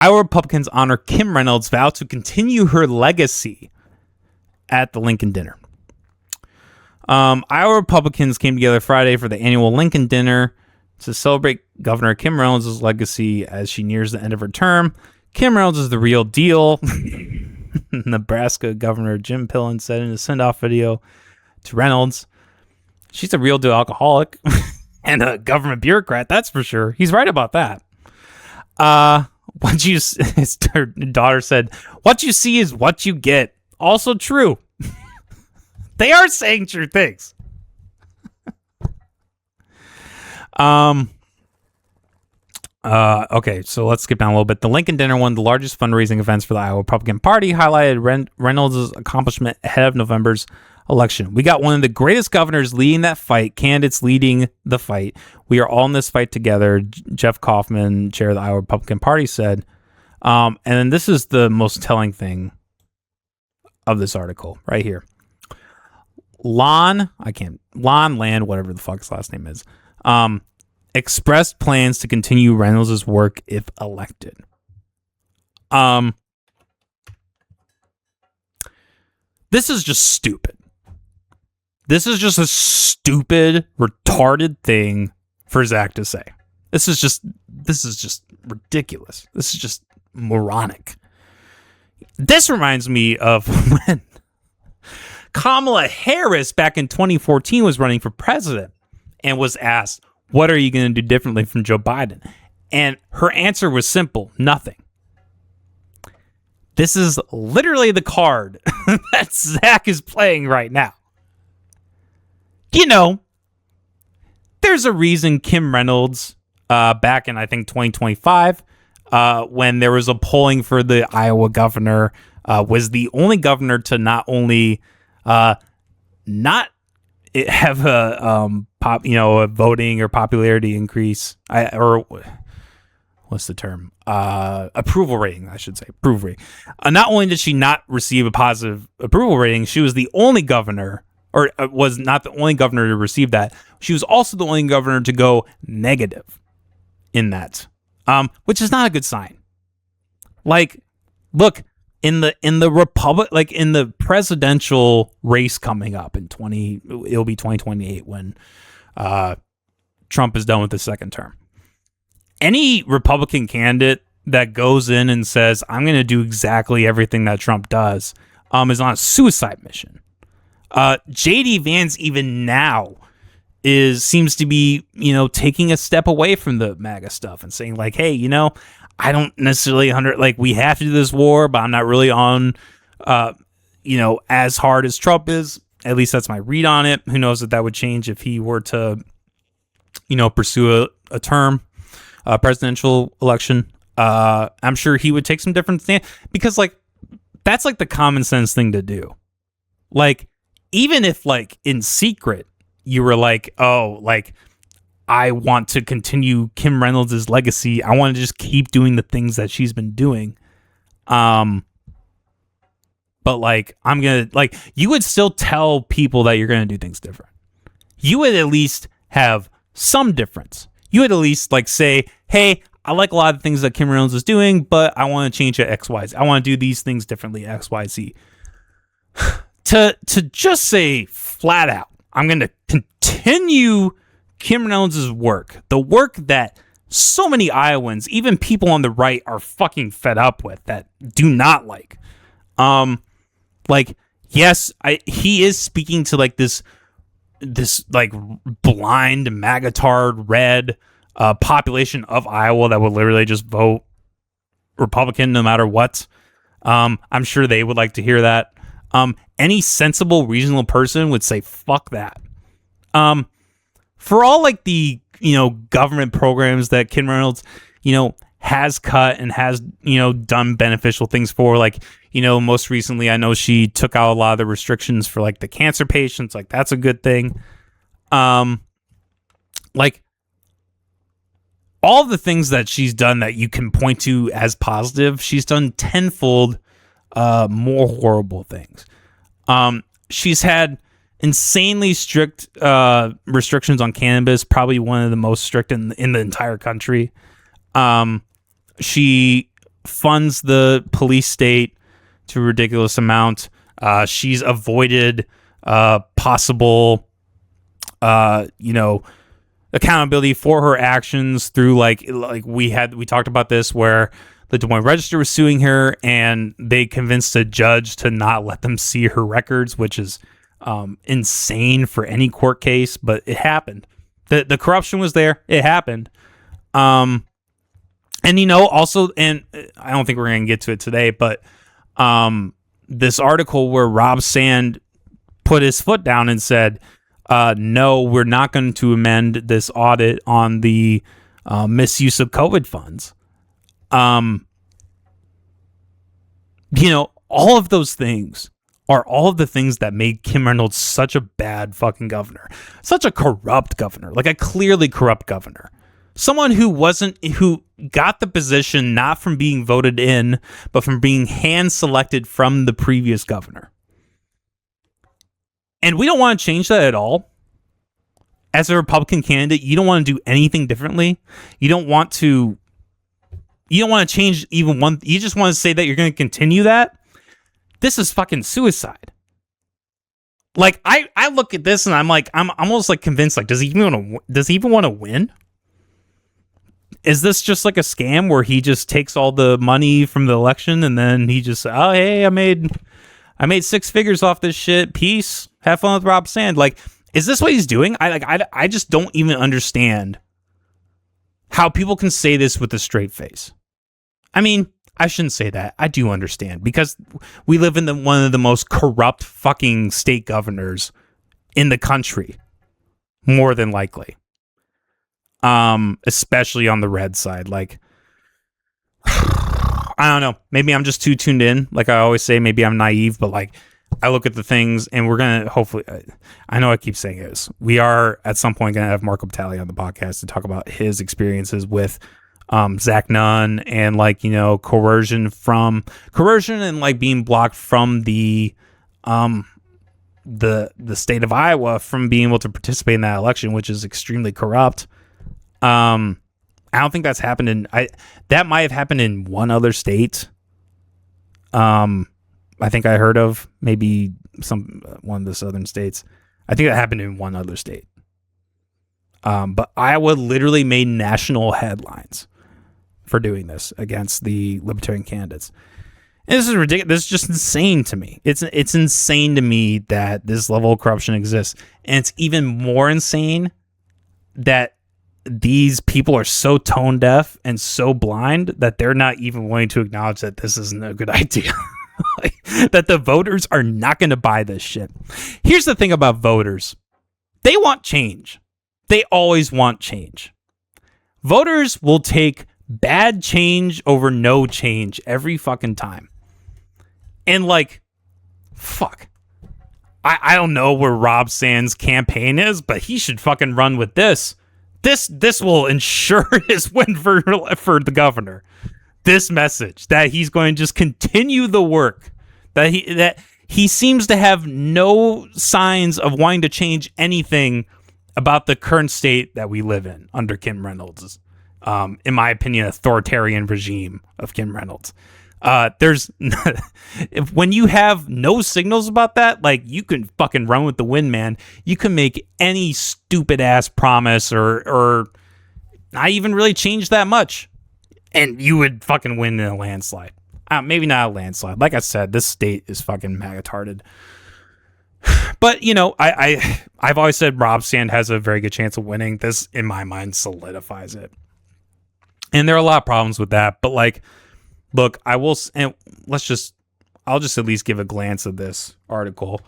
Iowa Republicans honor Kim Reynolds' vow to continue her legacy at the Lincoln Dinner. Iowa Republicans came together Friday for the annual Lincoln Dinner to celebrate Governor Kim Reynolds' legacy as she nears the end of her term. Kim Reynolds is the real deal, Nebraska Governor Jim Pillen said in a send-off video to Reynolds. She's a real deal alcoholic and a government bureaucrat, that's for sure. He's right about that. His daughter said, "What you see is what you get." Also true. They are saying true things. Okay, so let's skip down a little bit. The Lincoln Dinner, one of the largest fundraising events for the Iowa Republican Party, highlighted Reynolds' accomplishment ahead of November's election. "We got one of the greatest governors leading that fight, candidates leading the fight. We are all in this fight together," Jeff Kaufman, chair of the Iowa Republican Party, said. And then this is the most telling thing of this article right here. Lahn, whatever the fuck his last name is, expressed plans to continue Reynolds' work if elected. This is just stupid. This is just a stupid, retarded thing for Zach to say. This is just ridiculous. This is just moronic. This reminds me of when Kamala Harris back in 2014 was running for president and was asked, "What are you going to do differently from Joe Biden?" And her answer was simple: nothing. This is literally the card that Zach is playing right now. You know, there's a reason Kim Reynolds, back in, I think, 2025, when there was a polling for the Iowa governor, was the only governor to not only not have a a voting or popularity increase, what's the term? Approval rating, I should say. Approval rating. Not only did she not receive a positive approval rating, she was the only governor, or was not the only governor to receive that. She was also the only governor to go negative in that, which is not a good sign. Like, look, in the republic, like in the presidential race coming up it'll be 2028 when Trump is done with his second term. Any Republican candidate that goes in and says, "I'm going to do exactly everything that Trump does," is on a suicide mission. JD Vance even now seems to be, taking a step away from the MAGA stuff and saying like, "Hey, I don't necessarily we have to do this war, but I'm not really on, as hard as Trump is." At least that's my read on it. Who knows if that would change if he were to, pursue a term, presidential election. I'm sure he would take some different stand, because that's the common sense thing to do. Even if in secret you were I want to continue Kim Reynolds' legacy. I want to just keep doing the things that she's been doing. But I'm going to you would still tell people that you're going to do things different. You would at least have some difference. You would at least say, "Hey, I like a lot of things that Kim Reynolds is doing, but I want to change it X, Y, Z. I want to do these things differently, X, Y, Z." To just say flat out, "I'm going to continue Kim Reynolds' work," the work that so many Iowans, even people on the right, are fucking fed up with, that do not like. Yes, he is speaking to this blind magatard red population of Iowa that would literally just vote Republican no matter what. I'm sure they would like to hear that. Any sensible, reasonable person would say, fuck that. For all the, government programs that Kim Reynolds, has cut and has, done beneficial things for, most recently, I know she took out a lot of the restrictions for the cancer patients. That's a good thing. All the things that she's done that you can point to as positive, she's done tenfold more horrible things. She's had insanely strict restrictions on cannabis, probably one of the most strict in the entire country. She funds the police state to a ridiculous amount. She's avoided possible, accountability for her actions through like we talked about this, where the Des Moines Register was suing her and they convinced a judge to not let them see her records, which is insane for any court case, but it happened. The corruption was there. It happened. And also, and I don't think we're going to get to it today, but this article where Rob Sand put his foot down and said, no, we're not going to amend this audit on the misuse of COVID funds. All of those things are all of the things that made Kim Reynolds such a bad fucking governor, such a corrupt governor, like a clearly corrupt governor. Someone who got the position not from being voted in, but from being hand selected from the previous governor. And we don't want to change that at all. As a Republican candidate, you don't want to do anything differently. You don't want to change even one. You just want to say that you're going to continue that. This is fucking suicide. Like, I look at this and I'm almost like convinced, like, does he even want to win? Is this just like a scam where he just takes all the money from the election and then he just, oh, hey, I made 6 figures off this shit. Peace. Have fun with Rob Sand. Like, is this what he's doing? I just don't even understand how people can say this with a straight face. I mean, I shouldn't say that. I do understand, because we live in one of the most corrupt fucking state governors in the country, more than likely. Especially on the red side. Like, I don't know. Maybe I'm just too tuned in. Like I always say, maybe I'm naive, but like, I look at the things, and we're going to hopefully, I know I keep saying this, we are at some point going to have Marco Batali on the podcast to talk about his experiences with Zach Lahn and coercion and like being blocked from the state of Iowa from being able to participate in that election, which is extremely corrupt. I don't think that's happened that might have happened in one other state. I think I heard of maybe one of the southern states. I think that happened in one other state. But Iowa literally made national headlines for doing this against the libertarian candidates. And this is ridiculous. This is just insane to me. It's insane to me that this level of corruption exists. And it's even more insane that these people are so tone deaf and so blind that they're not even willing to acknowledge that this isn't a good idea. That the voters are not going to buy this shit. Here's the thing about voters. They want change. They always want change. Voters will take bad change over no change every fucking time. And like, fuck. I don't know where Rob Sand's campaign is, but he should fucking run with this. This will ensure his win for the governor. This message that he's going to just continue the work, that he seems to have no signs of wanting to change anything about the current state that we live in under Kim Reynolds. In my opinion, authoritarian regime of Kim Reynolds. When you have no signals about that, like, you can fucking run with the wind, man. You can make any stupid ass promise or not even really change that much, and you would fucking win in a landslide. Maybe not a landslide. Like I said, this state is fucking magatarded. But, I've always said Rob Sand has a very good chance of winning. This, in my mind, solidifies it. And there are a lot of problems with that. But, like, look, I'll just at least give a glance at this article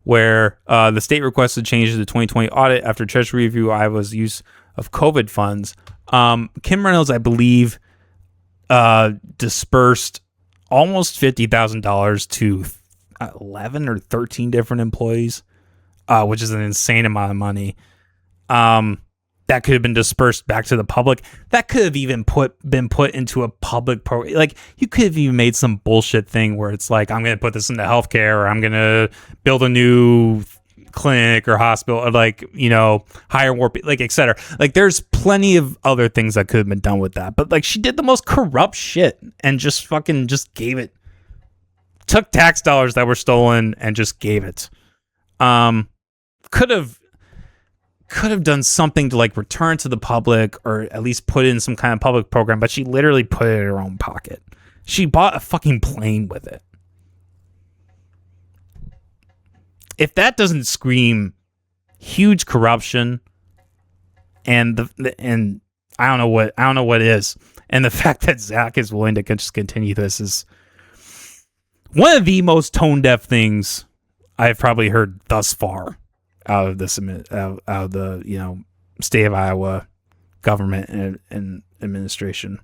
where the state requested changes to the 2020 audit after Treasury review Iowa's use of COVID funds. Kim Reynolds, I believe, dispersed almost $50,000 to 11 or 13 different employees, which is an insane amount of money. That could have been dispersed back to the public. That could have even been put into a public program. Like, you could have even made some bullshit thing where it's like, I'm going to put this into healthcare, or I'm going to build a new clinic or hospital, or like, you know, hire more like etc. Like there's plenty of other things that could have been done with that, but like she did the most corrupt shit and just fucking just gave it, took tax dollars that were stolen and just gave it. Could have done something to like return to the public, or at least put in some kind of public program, but she literally put it in her own pocket. She bought a fucking plane with it. If that doesn't scream huge corruption and I don't know what is. And the fact that Zach is willing to just continue this is one of the most tone deaf things I've probably heard thus far out of this, out of the, you know, state of Iowa government and administration.